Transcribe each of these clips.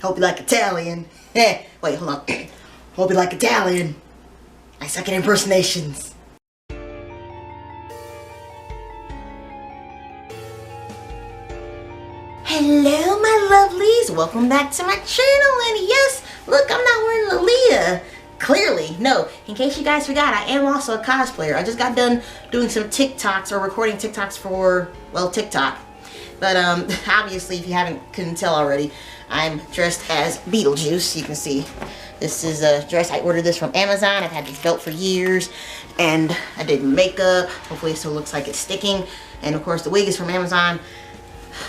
Hope you like Italian. Wait, hold on. Hope you like Italian. I suck at impersonations. Hello, my lovelies. Welcome back to my channel. And yes, look, I'm not wearing Lolita. Clearly, no. In case you guys forgot, I am also a cosplayer. I just got done doing some TikToks or recording TikToks for, well, TikTok. But obviously, if you couldn't tell already, I'm dressed as Beetlejuice. You can see this is a dress. I ordered this from Amazon. I've had this belt for years, and I did makeup. Hopefully, it still looks like it's sticking. And of course, the wig is from Amazon.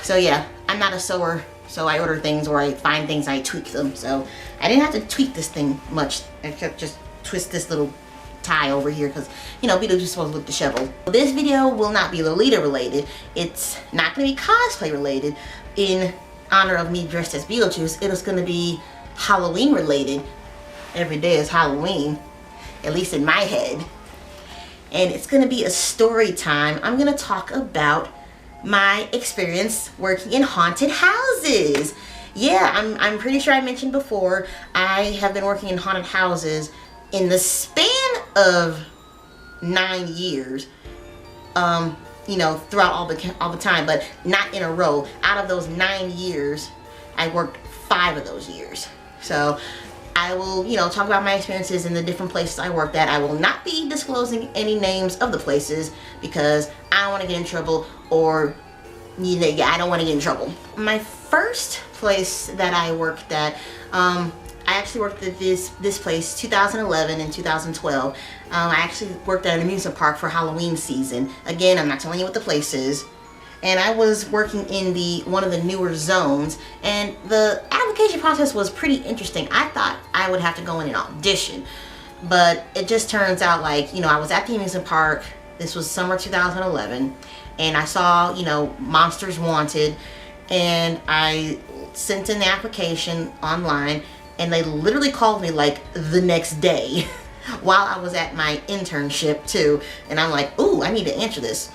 So yeah, I'm not a sewer, so I order things or I find things, I tweak them. So I didn't have to tweak this thing much. I could just twist this little tie over here because, you know, Beetlejuice is supposed to look disheveled. This video will not be Lolita related. It's not going to be cosplay related in honor of me dressed as Beetlejuice. It is going to be Halloween related. Every day is Halloween, at least in my head. And it's going to be a story time. I'm going to talk about my experience working in haunted houses. Yeah, I'm pretty sure I mentioned before, I have been working in haunted houses in the span of 9 years, you know, throughout all the time, but not in a row. Out of those 9 years, I worked 5 of those years. So I will, you know, talk about my experiences in the different places I worked at. I will not be disclosing any names of the places because I don't want to get in trouble, or yeah, I don't want to get in trouble. My first place that I worked at, I actually worked at this place 2011 and 2012. I actually worked at an amusement park for Halloween season. Again, I'm not telling you what the place is. And I was working in one of the newer zones, and the application process was pretty interesting. I thought I would have to go in and audition, but it just turns out, like, you know, I was at the amusement park. This was summer 2011, and I saw, you know, Monsters Wanted, and I sent in the application online, and they literally called me like the next day while I was at my internship too. And I'm like, ooh, I need to answer this.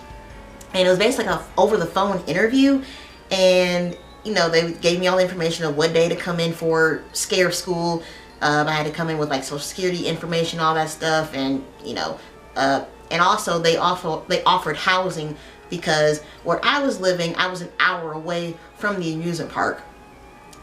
And it was basically like a over the phone interview, and you know, they gave me all the information of what day to come in for scare school. I had to come in with like social security information, all that stuff, and you know, and also they offered housing because where I was living, I was an hour away from the amusement park.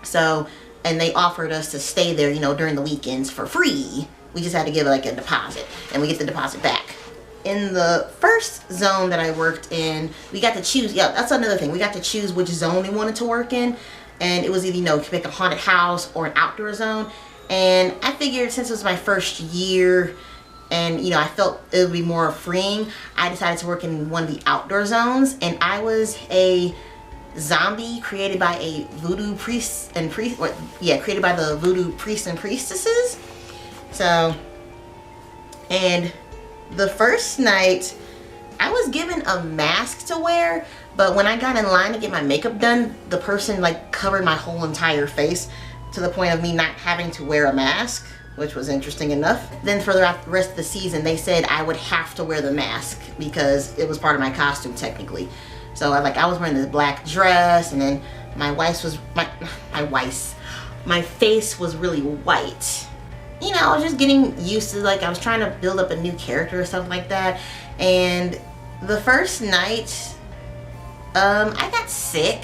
So, and they offered us to stay there, you know, during the weekends for free. We just had to give like a deposit, and we get the deposit back. In the first zone that I worked in, we got to choose, yeah, that's another thing. We got to choose which zone we wanted to work in. And it was either, you know, pick a haunted house or an outdoor zone. And I figured since it was my first year and, you know, I felt it would be more freeing, I decided to work in one of the outdoor zones. And I was a zombie created by a voodoo priest and created by the voodoo priests and priestesses. So, and the first night, I was given a mask to wear, but when I got in line to get my makeup done, the person like covered my whole entire face to the point of me not having to wear a mask, which was interesting enough. Then for the rest of the season, they said I would have to wear the mask because it was part of my costume technically. So I was wearing this black dress, and then my face was really white. You know, I was just getting used to, like, I was trying to build up a new character or something like that. And the first night, I got sick.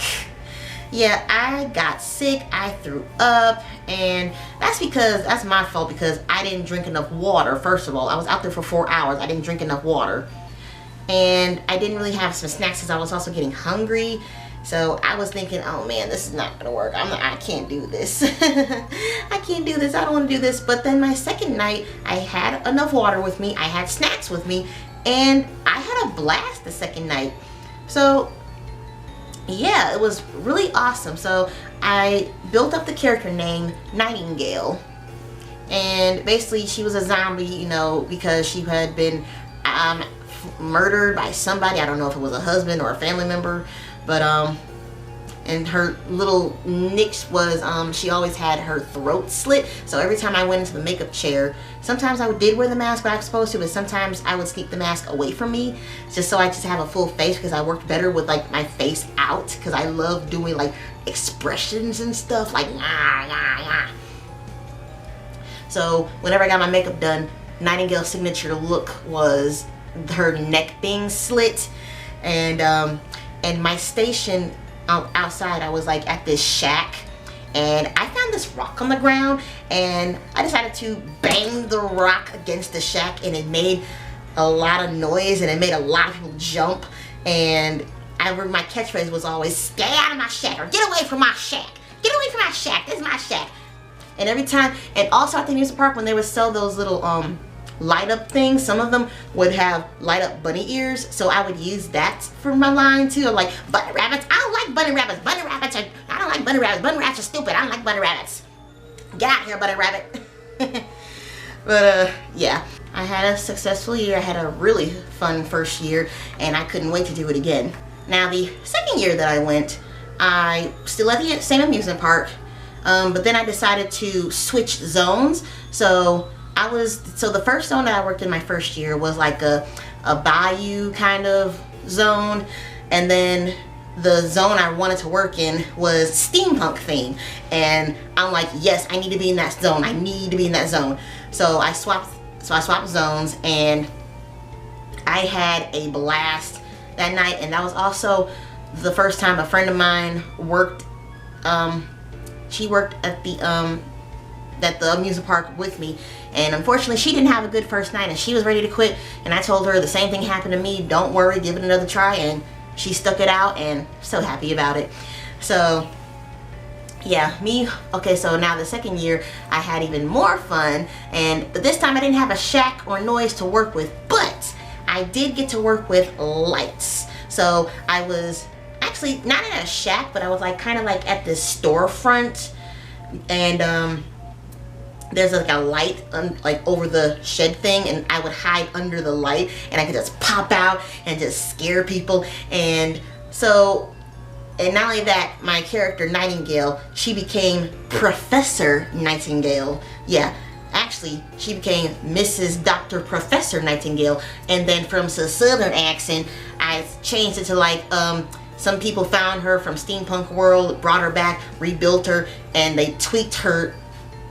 Yeah, I got sick. I threw up, and that's my fault because I didn't drink enough water. First of all, I was out there for 4 hours. I didn't drink enough water, and I didn't really have some snacks because I was also getting hungry. So I was thinking, oh man, this is not gonna work. I can't do this. I can't do this. I don't want to do this. But then my second night, I had enough water with me. I had snacks with me, and I had a blast the second night. So yeah, it was really awesome. So I built up the character named Nightingale, and basically she was a zombie, you know, because she had been murdered by somebody. I don't know if it was a husband or a family member, but and her little niche was she always had her throat slit. So every time I went into the makeup chair, sometimes I did wear the mask when I was supposed to, but sometimes I would sneak the mask away from me just so I just have a full face, because I worked better with like my face out, because I love doing like expressions and stuff like So whenever I got my makeup done, Nightingale's signature look was her neck being slit, and my station outside, I was like at this shack, and I found this rock on the ground, and I decided to bang the rock against the shack, and it made a lot of noise, and it made a lot of people jump. And I remember my catchphrase was always, "Stay out of my shack," or "Get away from my shack. Get away from my shack. This is my shack." And every time, and also at the amusement park, when they would sell those little light up things, some of them would have light up bunny ears, so I would use that for my line too. I'm like, "Bunny rabbits, I don't like bunny rabbits. Bunny rabbits are, I don't like bunny rabbits. Bunny rabbits are stupid. I don't like bunny rabbits. Get out here, bunny rabbit." But yeah, I had a successful year. I had a really fun first year, and I couldn't wait to do it again. Now the second year that I went, I still at the same amusement park, but then I decided to switch zones. So the first zone that I worked in my first year was like a bayou kind of zone, and then the zone I wanted to work in was steampunk theme, and I'm like, yes, I need to be in that zone. I need to be in that zone. So I swapped zones, and I had a blast that night. And that was also the first time a friend of mine worked. She worked at the amusement park with me, and unfortunately she didn't have a good first night, and she was ready to quit. And I told her the same thing happened to me. Don't worry, give it another try. And she stuck it out, and so happy about it. So yeah, okay, so now the second year I had even more fun, but this time I didn't have a shack or noise to work with, but I did get to work with lights. So I was actually not in a shack, but I was like kind of like at this storefront, and there's like a light like over the shed thing, and I would hide under the light, and I could just pop out and just scare people. And not only that, my character Nightingale, she became Professor Nightingale. Yeah, actually she became Mrs. Dr. Professor Nightingale. And then from the southern accent, I changed it to like some people found her from Steampunk World, brought her back, rebuilt her, and they tweaked her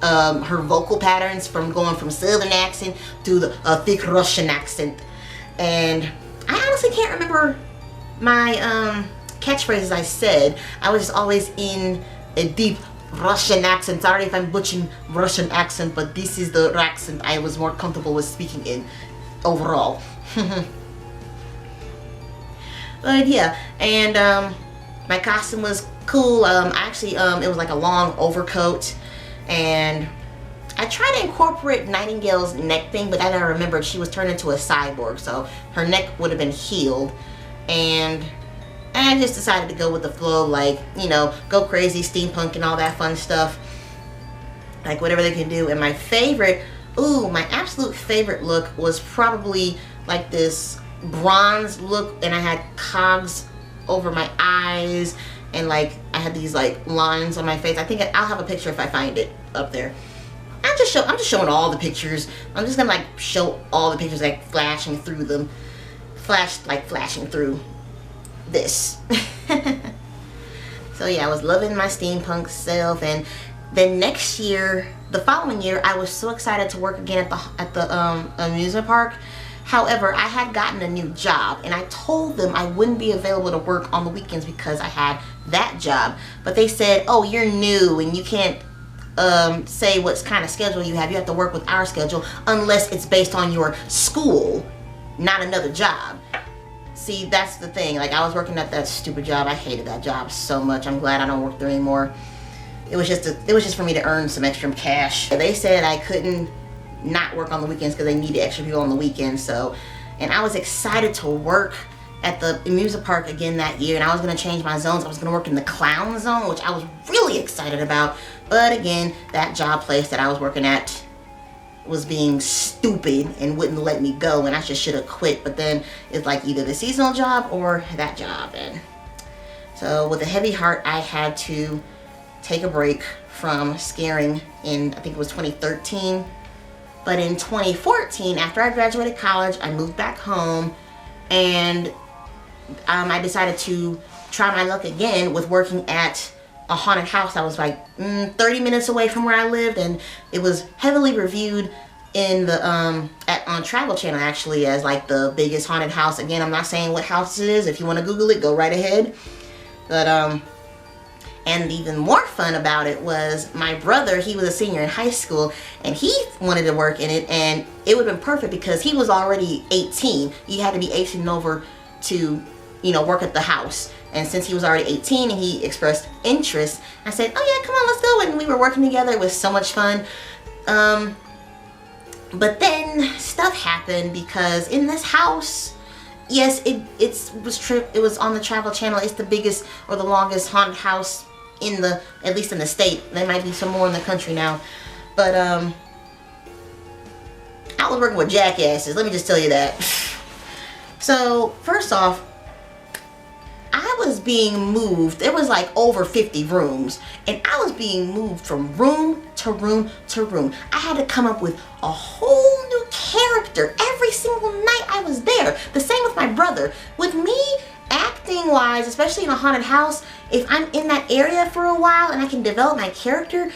vocal patterns from going from southern accent to the thick Russian accent. And I honestly can't remember my catchphrases I said. I was just always in a deep Russian accent. Sorry if I'm butchering Russian accent, but this is the accent I was more comfortable with speaking in overall. But yeah, and my costume was cool. Actually, it was like a long overcoat, and I tried to incorporate Nightingale's neck thing, but then I remembered she was turned into a cyborg, so her neck would have been healed. And I just decided to go with the flow, like, you know, go crazy, steampunk and all that fun stuff, like whatever they can do. And my absolute favorite look was probably like this bronze look, and I had cogs over my eyes, and like I had these like lines on my face. I think I'll have a picture if I find it up there. I'm just showing all the pictures. I'm just gonna like show all the pictures, like flashing through them, flashing through this. So yeah, I was loving my steampunk self. And then the following year, I was so excited to work again at the amusement park. However, I had gotten a new job, and I told them I wouldn't be available to work on the weekends because I had that job. But they said, "Oh, you're new and you can't say what kind of schedule you have. You have to work with our schedule unless it's based on your school, not another job." See, that's the thing. Like, I was working at that stupid job. I hated that job so much. I'm glad I don't work there anymore. It was just for me to earn some extra cash. They said I couldn't not work on the weekends because they needed extra people on the weekends. So, and I was excited to work at the amusement park again that year, and I was going to change my zones. I was going to work in the clown zone, which I was really excited about. But again, that job place that I was working at was being stupid and wouldn't let me go, and I just should have quit. But then it's like either the seasonal job or that job, and So with a heavy heart, I had to take a break from scaring in, I think it was 2013. But in 2014, after I graduated college, I moved back home, and I decided to try my luck again with working at a haunted house that was like 30 minutes away from where I lived, and it was heavily reviewed in the on Travel Channel actually as like the biggest haunted house. Again, I'm not saying what house it is. If you want to Google it, go right ahead. But and even more fun about it was my brother, he was a senior in high school, and he wanted to work in it, and it would have been perfect because he was already 18. You had to be 18 and over to, you know, work at the house. And since he was already 18 and he expressed interest, I said, oh yeah, come on, let's go. And we were working together. It was so much fun. But then stuff happened because in this house, yes, it was on the Travel Channel. It's the biggest or the longest haunted house in the, at least in the state. There might be some more in the country now. But I was working with jackasses, let me just tell you that. So first off, I was being moved. There was like over 50 rooms, and I was being moved from room to room to room. I had to come up with a whole new character every single night I was there. The same with my brother. With me, acting wise, especially in a haunted house, if I'm in that area for a while and I can develop my character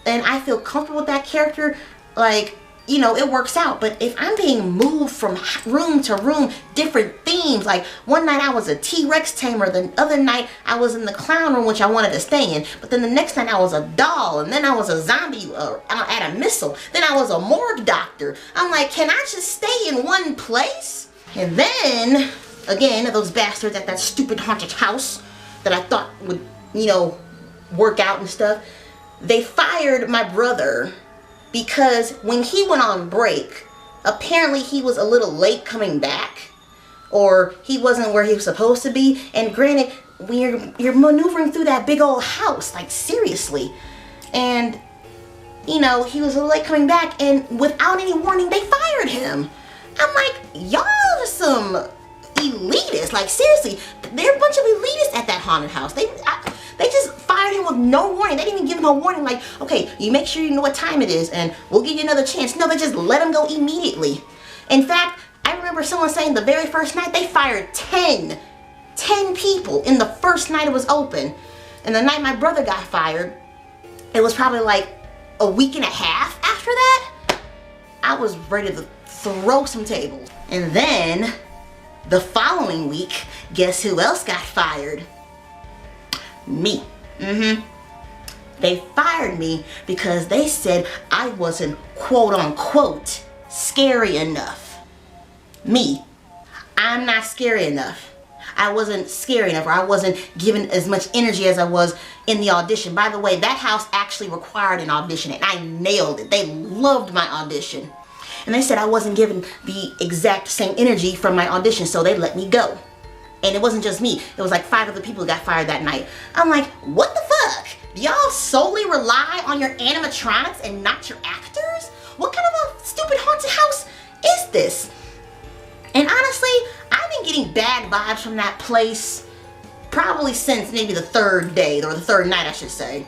and I feel comfortable with that character, like, you know, it works out. But if I'm being moved from room to room, different themes, like one night I was a T-Rex tamer, the other night I was in the clown room, which I wanted to stay in, but then the next night I was a doll, and then I was a zombie at a missile, then I was a morgue doctor. I'm like, can I just stay in one place? And then, again, those bastards at that stupid haunted house that I thought would, you know, work out and stuff, they fired my brother because when he went on break, apparently he was a little late coming back, or he wasn't where he was supposed to be. And granted, when you're maneuvering through that big old house, like seriously, and you know, he was a little late coming back, and without any warning, they fired him. I'm like, y'all are some elitists. Like seriously, they're a bunch of elitists at that haunted house. They just fired him with no warning. They didn't even give him a warning like, okay, you make sure you know what time it is and we'll give you another chance. No, they just let him go immediately. In fact, I remember someone saying the very first night they fired 10 people in the first night it was open. And the night my brother got fired, it was probably like a week and a half after that. I was ready to throw some tables. And then the following week, guess who else got fired? Me. They fired me because they said I wasn't quote unquote scary enough. Me. I'm not scary enough. I wasn't scary enough, or I wasn't given as much energy as I was in the audition. By the way, that house actually required an audition and I nailed it. They loved my audition. And they said I wasn't given the exact same energy from my audition, so they let me go. And it wasn't just me. It was like 5 other people who got fired that night. I'm like, what the fuck? Do y'all solely rely on your animatronics and not your actors? What kind of a stupid haunted house is this? And honestly, I've been getting bad vibes from that place probably since maybe the 3rd day, or the 3rd night I should say.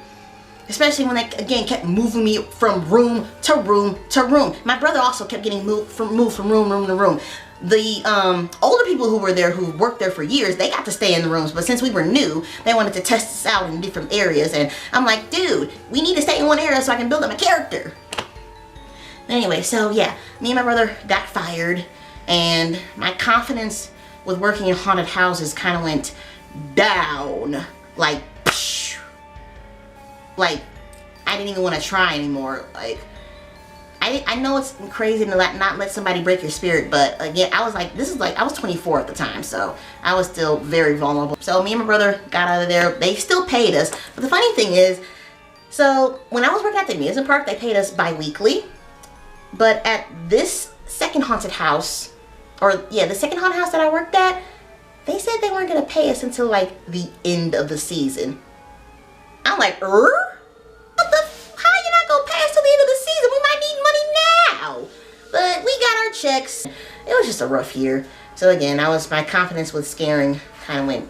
Especially when they, again, kept moving me from room to room to room. My brother also kept getting moved from room to room. The older people who were there, who worked there for years, they got to stay in the rooms. But since we were new, they wanted to test us out in different areas. And I'm like, dude, we need to stay in one area so I can build up my character. Anyway, so yeah, me and my brother got fired. And my confidence with working in haunted houses kind of went down. Like, psh, like, I didn't even want to try anymore. Like, I know it's crazy to not let somebody break your spirit, but again, I was like, I was 24 at the time, so I was still very vulnerable. So me and my brother got out of there. They still paid us, but the funny thing is, so when I was working at the amusement park, they paid us bi-weekly, but at this second haunted house, the second haunted house that I worked at, they said they weren't gonna pay us until like the end of the season. I'm like, how you not gonna pay us till the end of the season? We might need money now. But we got our checks. It was just a rough year. So again, my confidence with scaring kind of went